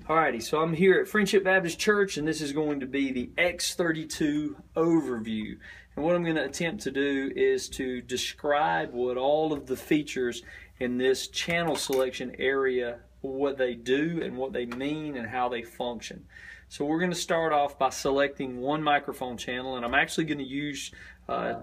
Alrighty, so I'm here at Friendship Baptist Church, and this is going to be the X32 overview. And what I'm going to attempt to do is to describe what all of the features in this channel selection area, what they do and what they mean and how they function. So we're going to start off by selecting one microphone channel, and I'm actually going to use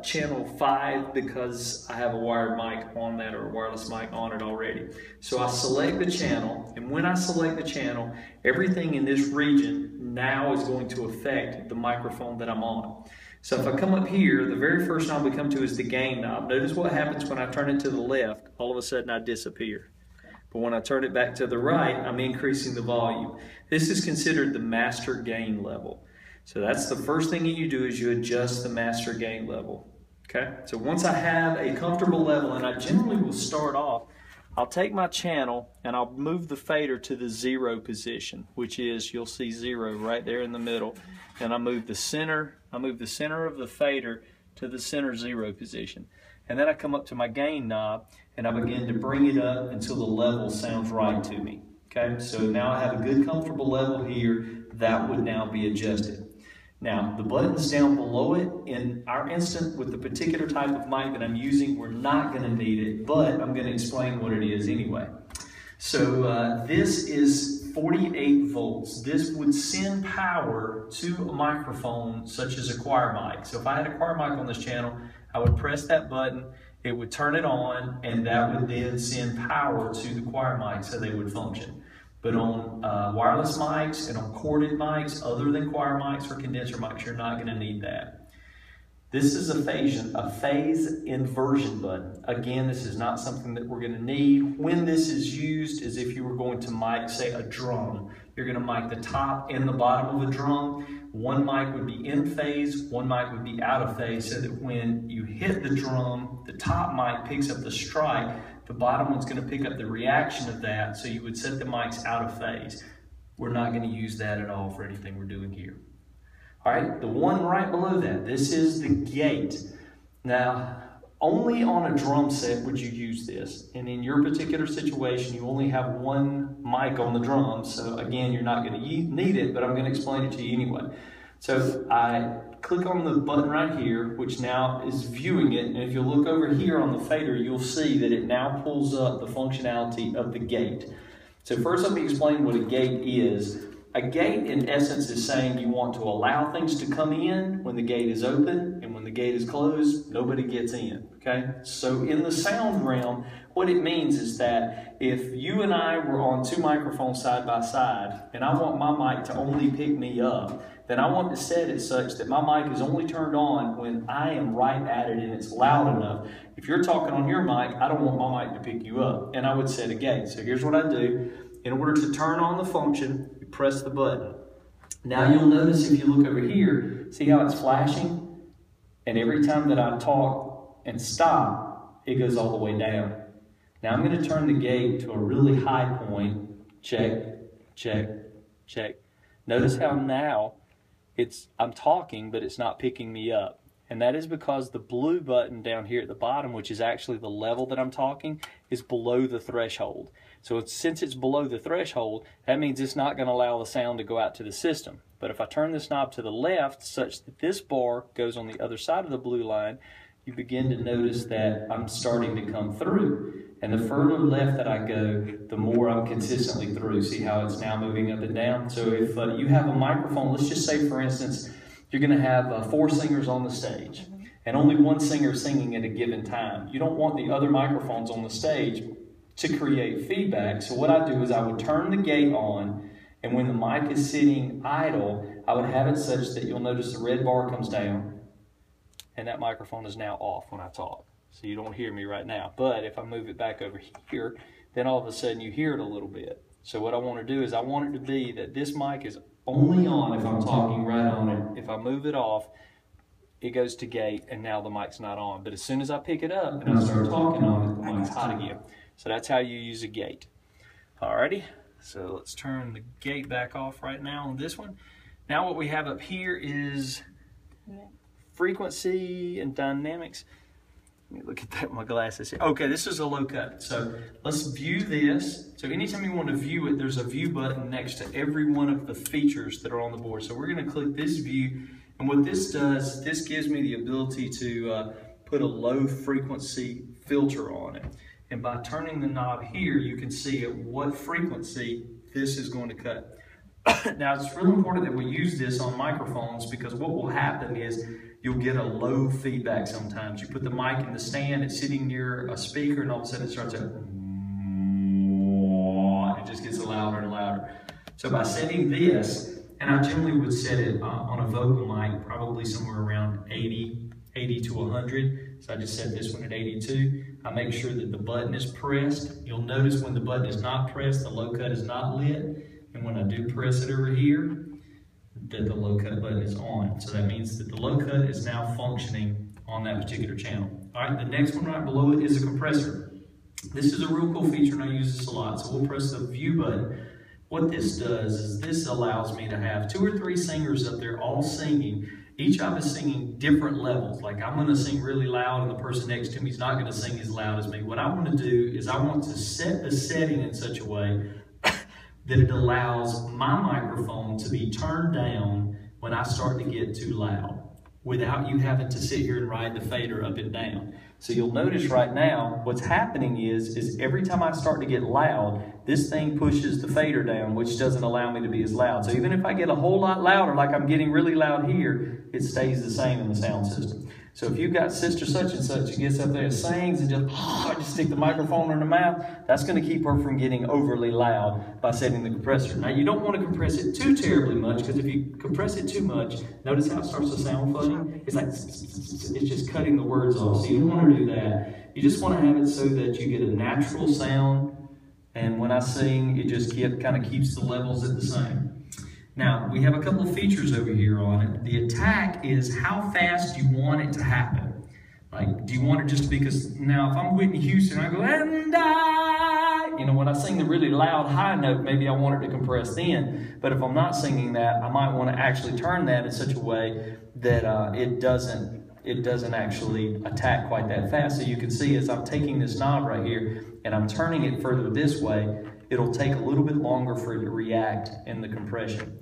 channel 5 because I have a wired mic on that, or a wireless mic on it already. So I select the channel, and when I select the channel, everything in this region now is going to affect the microphone that I'm on. So if I come up here, the very first knob we come to is the gain knob. Notice what happens when I turn it to the left. All of a sudden I disappear. But when I turn it back to the right, I'm increasing the volume. This is considered the master gain level. So that's the first thing that you do, is you adjust the master gain level. Okay? So once I have a comfortable level, and I generally will start off, I'll take my channel and I'll move the fader to the 0 position, which is, you'll see 0 right there in the middle. And I move the center of the fader to the center 0 position. And then I come up to my gain knob and I begin to bring it up until the level sounds right to me. Okay, so now I have a good comfortable level here. That would now be adjusted. Now the buttons down below it, in our instance with the particular type of mic that I'm using, we're not going to need it, but I'm going to explain what it is anyway. So this is 48 volts. This would send power to a microphone such as a choir mic. So if I had a choir mic on this channel, I would press that button, it would turn it on, and that would then send power to the choir mic so they would function. But on wireless mics and on corded mics, other than choir mics or condenser mics, you're not going to need that. This is a phase inversion button. Again, this is not something that we're going to need. When this is used is if you were going to mic, say, a drum. You're going to mic the top and the bottom of a drum. One mic would be in phase, one mic would be out of phase, so that when you hit the drum, the top mic picks up the strike, the bottom one's going to pick up the reaction of that, so you would set the mics out of phase. We're not going to use that at all for anything we're doing here. All right, the one right below that, this is the gate. Now, only on a drum set would you use this, and in your particular situation, you only have one mic on the drums, so again, you're not going to need it, but I'm going to explain it to you anyway. So I click on the button right here, which now is viewing it, and if you look over here on the fader, you'll see that it now pulls up the functionality of the gate. So first let me explain what a gate is. A gate, in essence, is saying you want to allow things to come in when the gate is open, and when the gate is closed, nobody gets in, okay? So in the sound realm, what it means is that if you and I were on two microphones side by side, and I want my mic to only pick me up, then I want to set it such that my mic is only turned on when I am right at it and it's loud enough. If you're talking on your mic, I don't want my mic to pick you up, and I would set a gate. So here's what I do. In order to turn on the function, you press the button. Now you'll notice if you look over here, see how it's flashing? And every time that I talk and stop, it goes all the way down. Now I'm going to turn the gate to a really high point. Check, check, check. Notice how now I'm talking, but it's not picking me up. And that is because the blue button down here at the bottom, which is actually the level that I'm talking, is below the threshold. So since it's below the threshold, that means it's not going to allow the sound to go out to the system. But if I turn this knob to the left such that this bar goes on the other side of the blue line, you begin to notice that I'm starting to come through. And the further left that I go, the more I'm consistently through. See how it's now moving up and down? So if you have a microphone, let's just say, for instance, you're going to have 4 singers on the stage, and only one singer singing at a given time. You don't want the other microphones on the stage to create feedback. So what I do is I would turn the gate on, and when the mic is sitting idle, I would have it such that you'll notice the red bar comes down, and that microphone is now off when I talk. So you don't hear me right now. But if I move it back over here, then all of a sudden you hear it a little bit. So what I want to do is I want it to be that this mic is only on if I'm talking right on it. If I move it off, it goes to gate, and now the mic's not on. But as soon as I pick it up and I start talking on it, the mic's hot again. So that's how you use a gate. Alrighty, so let's turn the gate back off right now on this one. Now what we have up here is frequency and dynamics. Let me look at that with my glasses here. Okay, this is a low cut. So let's view this. So anytime you want to view it, there's a view button next to every one of the features that are on the board. So we're going to click this view. And what this does, this gives me the ability to put a low frequency filter on it. And by turning the knob here, you can see at what frequency this is going to cut. Now, it's really important that we use this on microphones, because what will happen is you'll get a low feedback sometimes. You put the mic in the stand, it's sitting near a speaker, and all of a sudden it starts to, it just gets louder and louder. So by setting this, and I generally would set it on a vocal mic, probably somewhere around 80 to 100. So I just set this one at 82. I make sure that the button is pressed. You'll notice when the button is not pressed, the low cut is not lit. And when I do press it over here, that the low cut button is on. So that means that the low cut is now functioning on that particular channel. All right, the next one right below it is a compressor. This is a real cool feature, and I use this a lot. So we'll press the view button. What this does is this allows me to have 2 or 3 singers up there all singing. Each of us singing different levels. Like, I'm going to sing really loud, and the person next to me is not going to sing as loud as me. What I want to do is I want to set the setting in such a way that it allows my microphone to be turned down when I start to get too loud, without you having to sit here and ride the fader up and down. So you'll notice right now, what's happening is every time I start to get loud, this thing pushes the fader down, which doesn't allow me to be as loud. So even if I get a whole lot louder, like I'm getting really loud here, it stays the same in the sound system. So if you've got sister such and such who gets up there and sings and just stick the microphone in her mouth, that's going to keep her from getting overly loud by setting the compressor. Now, you don't want to compress it too terribly much, because if you compress it too much, notice how it starts to sound funny? It's like, it's just cutting the words off. So you don't want to do that. You just want to have it so that you get a natural sound, and when I sing, it just kind of keeps the levels at the same. Now, we have a couple of features over here on it. The attack is how fast you want it to happen. Like, do you want it just because, now if I'm Whitney Houston, I go, and I, when I sing the really loud high note, maybe I want it to compress then. But if I'm not singing that, I might want to actually turn that in such a way that it doesn't actually attack quite that fast. So you can see as I'm taking this knob right here and I'm turning it further this way, it'll take a little bit longer for it to react in the compression.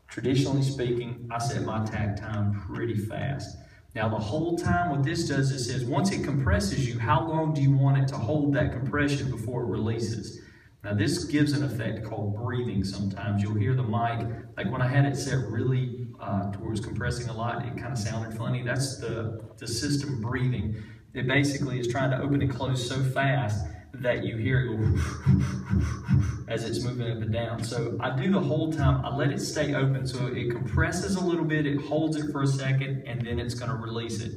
Traditionally speaking, I set my attack time pretty fast. Now the whole time what this does, it says once it compresses you, how long do you want it to hold that compression before it releases? Now this gives an effect called breathing sometimes. You'll hear the mic, like when I had it set really towards compressing a lot, it kind of sounded funny. That's the system breathing. It basically is trying to open and close so fast that you hear it go as it's moving up and down. So I do the whole time, I let it stay open, so it compresses a little bit, it holds it for a second, and then it's going to release it.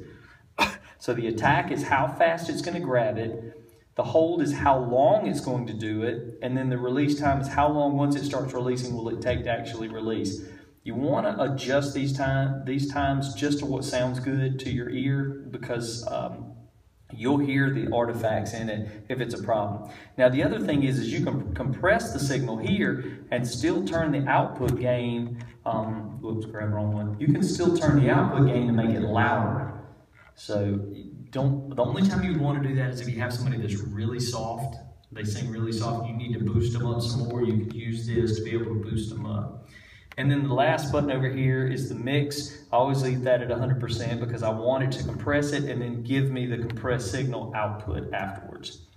So the attack is how fast it's going to grab it, the hold is how long it's going to do it, and then the release time is how long, once it starts releasing, will it take to actually release. You want to adjust these times just to what sounds good to your ear, because you'll hear the artifacts in it if it's a problem. Now the other thing is you can compress the signal here and still turn the output gain, whoops, grab the wrong one. You can still turn the output gain to make it louder. So the only time you would want to do that is if you have somebody that's really soft, they sing really soft, you need to boost them up some more, you could use this to be able to boost them up. And then the last button over here is the mix. I always leave that at 100% because I want it to compress it and then give me the compressed signal output afterwards.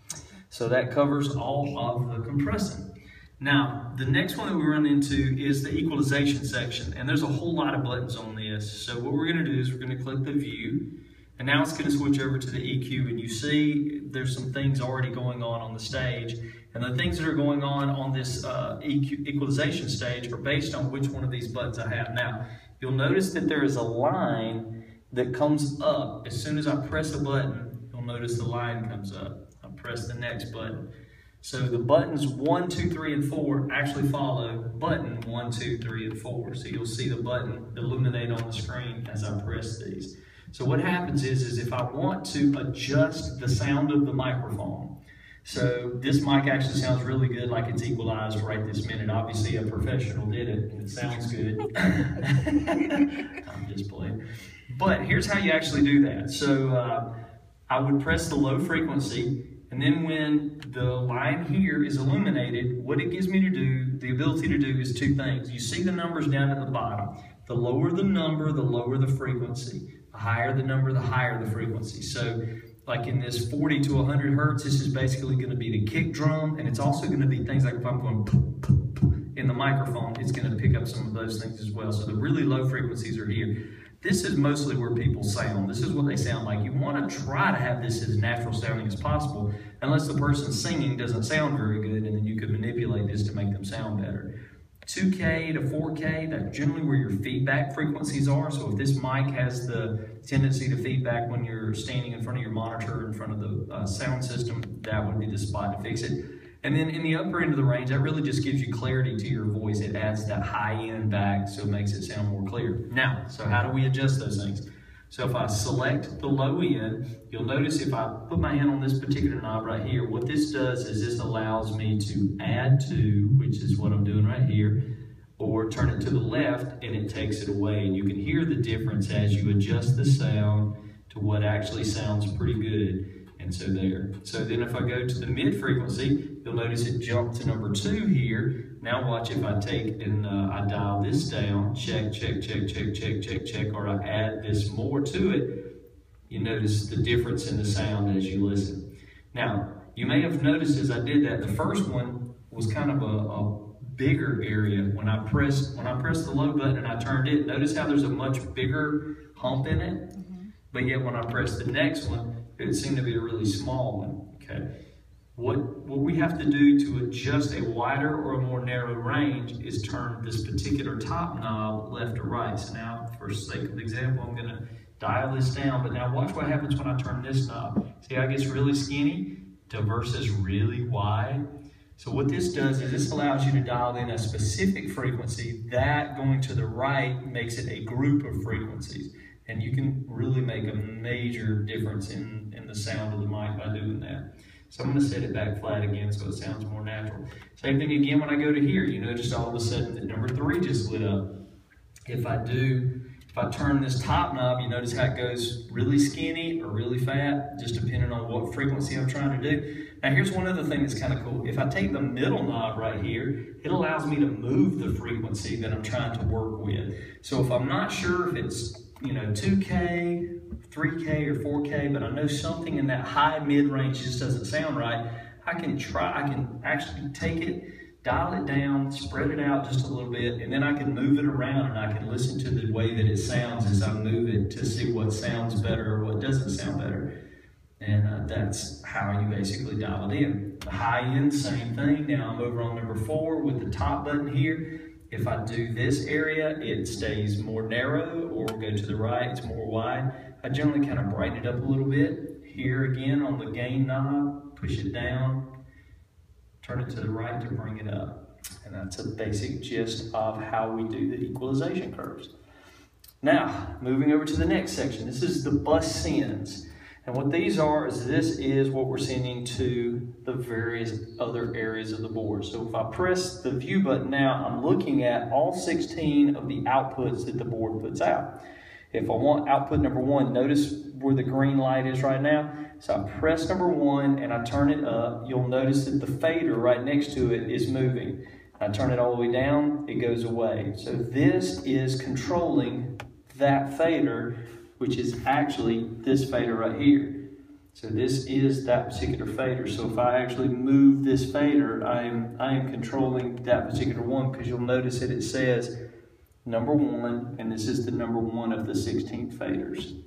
So that covers all of the compressing. Now, the next one that we run into is the equalization section. And there's a whole lot of buttons on this. So what we're gonna do is we're gonna click the view. And now it's gonna switch over to the EQ, and you see there's some things already going on the stage. And the things that are going on this equalization stage are based on which one of these buttons I have. Now, you'll notice that there is a line that comes up. As soon as I press a button, you'll notice the line comes up. I press the next button. So the buttons 1, 2, 3, and 4 actually follow button 1, 2, 3, and 4. So you'll see the button illuminate on the screen as I press these. So what happens is if I want to adjust the sound of the microphone, so this mic actually sounds really good, like it's equalized right this minute. Obviously a professional did it, and it sounds good. I'm just playing. But here's how you actually do that. So I would press the low frequency, and then when the line here is illuminated, what it gives me to do, the ability to do, is two things. You see the numbers down at the bottom. The lower the number, the lower the frequency. The higher the number, the higher the frequency. So like in this 40 to 100 hertz, this is basically going to be the kick drum, and it's also going to be things like if I'm going in the microphone, it's going to pick up some of those things as well. So the really low frequencies are here. This is mostly where people sound. This is what they sound like. You want to try to have this as natural sounding as possible, unless the person singing doesn't sound very good, and then you could manipulate this to make them sound better. 2K to 4K, that's generally where your feedback frequencies are. So if this mic has the tendency to feedback when you're standing in front of your monitor, in front of the sound system, that would be the spot to fix it. And then in the upper end of the range, that really just gives you clarity to your voice. It adds that high end back, so it makes it sound more clear. Now, so how do we adjust those things? So if I select the low end, you'll notice if I put my hand on this particular knob right here, what this does is this allows me to add to, which is what I'm doing right here, or turn it to the left and it takes it away. And you can hear the difference as you adjust the sound to what actually sounds pretty good. And so there. So then if I go to the mid frequency, you'll notice it jumped to number 2 here. Now watch if I take and I dial this down, check, check, check, check, check, check, check, or I add this more to it, you notice the difference in the sound as you listen. Now, you may have noticed as I did that, the first one was kind of a bigger area. When I pressed the low button and I turned it, notice how there's a much bigger hump in it? But yet when I press the next one, it seemed to be a really small one, okay? What we have to do to adjust a wider or a more narrow range is turn this particular top knob left or right. So now, for sake of example, I'm gonna dial this down, but now watch what happens when I turn this knob. See how it gets really skinny to versus really wide? So what this does is this allows you to dial in a specific frequency. That going to the right makes it a group of frequencies. And you can really make a major difference in the sound of the mic by doing that. So I'm going to set it back flat again so it sounds more natural. Same thing again when I go to here. You notice all of a sudden that number 3 just lit up. If I turn this top knob, you notice how it goes really skinny or really fat, just depending on what frequency I'm trying to do. Now here's one other thing that's kind of cool. If I take the middle knob right here, it allows me to move the frequency that I'm trying to work with. So if I'm not sure if it's 2K, 3K, or 4K, but I know something in that high mid-range just doesn't sound right, I can actually take it, dial it down, spread it out just a little bit, and then I can move it around and I can listen to the way that it sounds as I move it to see what sounds better or what doesn't sound better. And that's how you basically dial it in. The high end, same thing. Now I'm over on number 4 with the top button here. If I do this area, it stays more narrow, or go to the right, it's more wide. I generally kind of brighten it up a little bit. Here again on the gain knob, push it down, turn it to the right to bring it up. And that's a basic gist of how we do the equalization curves. Now, moving over to the next section. This is the bus sends. And what these are is this is what we're sending to the various other areas of the board. So if I press the view button now, I'm looking at all 16 of the outputs that the board puts out. If I want output number 1, notice where the green light is right now. So I press number 1 and I turn it up. You'll notice that the fader right next to it is moving. I turn it all the way down, it goes away. So this is controlling that fader, which is actually this fader right here. So this is that particular fader. So if I actually move this fader, I am controlling that particular one, because you'll notice that it says number 1, and this is the number 1 of the 16 faders.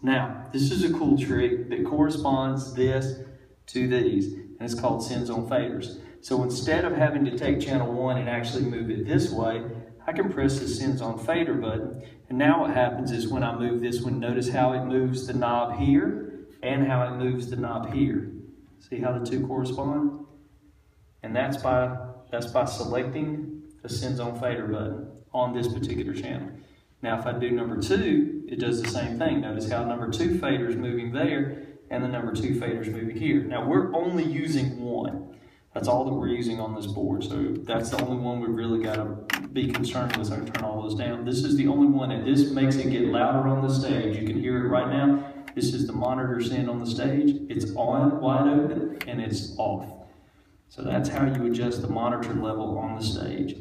Now, this is a cool trick that corresponds this to these, and it's called sends on faders. So instead of having to take channel 1 and actually move it this way, I can press the sends on fader button, and now what happens is when I move this one, notice how it moves the knob here and how it moves the knob here. See how the two correspond? And that's by selecting the sends on fader button on this particular channel. Now if I do number 2, it does the same thing. Notice how number 2 fader is moving there and the number 2 fader is moving here. Now we're only using 1. That's all that we're using on this board, so that's the only one we've really got to be concerned with. So I can turn all those down. This is the only one, and this makes it get louder on the stage. You can hear it right now. This is the monitor stand on the stage. It's on, wide open, and it's off. So that's how you adjust the monitor level on the stage.